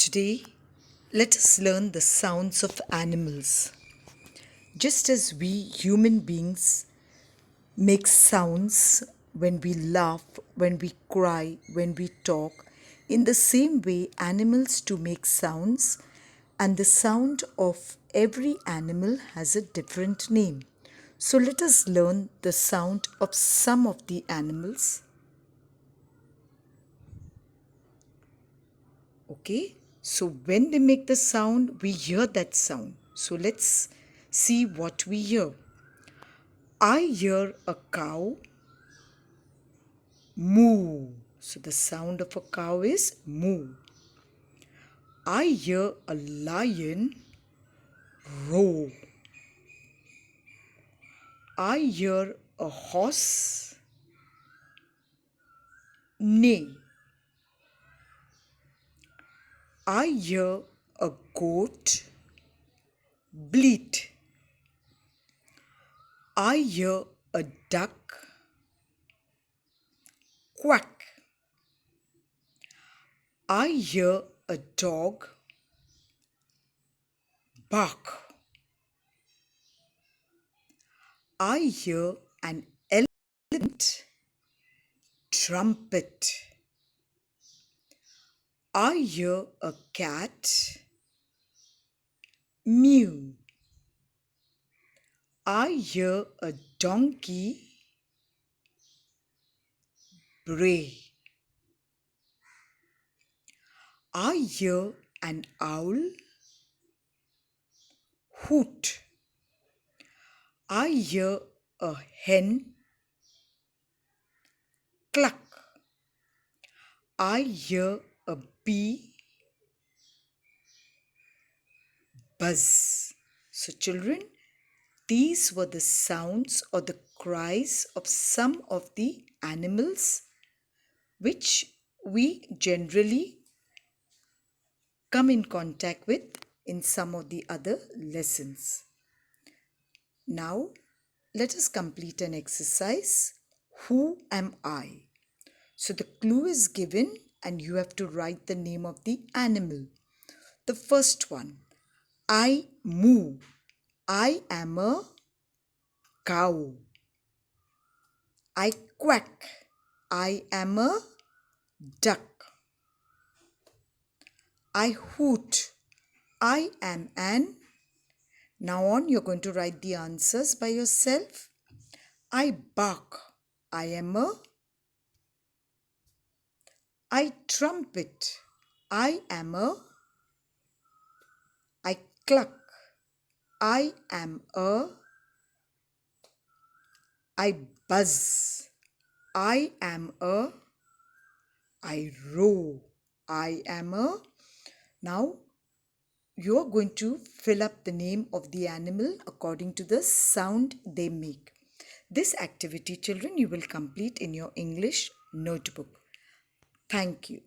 Today, let us learn the sounds of animals. Just as we human beings make sounds when we laugh, when we cry, when we talk, in the same way, animals too make sounds, and the sound of every animal has a different name. So let us learn the sound of some of the animals. Okay, so when they make the sound, we hear that sound. So let's see what we hear. I hear a cow moo. So the sound of a cow is moo. I hear a lion roar. I hear a horse neigh. I hear a goat bleat. I hear a duck quack. I hear a dog bark. I hear an elephant trumpet. I hear a cat mew. I hear a donkey bray. I hear an owl hoot. I hear a hen cluck. I hear a bee buzz. So, children, these were the sounds or the cries of some of the animals which we generally come in contact with in some of the other lessons. Now, let us complete an exercise. Who am I? So the clue is given and you have to write the name of the animal. The first one, I moo. I am a cow. I quack. I am a duck. I hoot. I am an. Now on, you're going to write the answers by yourself. I bark. I am a. I trumpet. I am a. I cluck. I am a. I buzz. I am a. I roar. I am a. Now you're going to fill up the name of the animal according to the sound they make. This activity, children, you will complete in your English notebook. Thank you.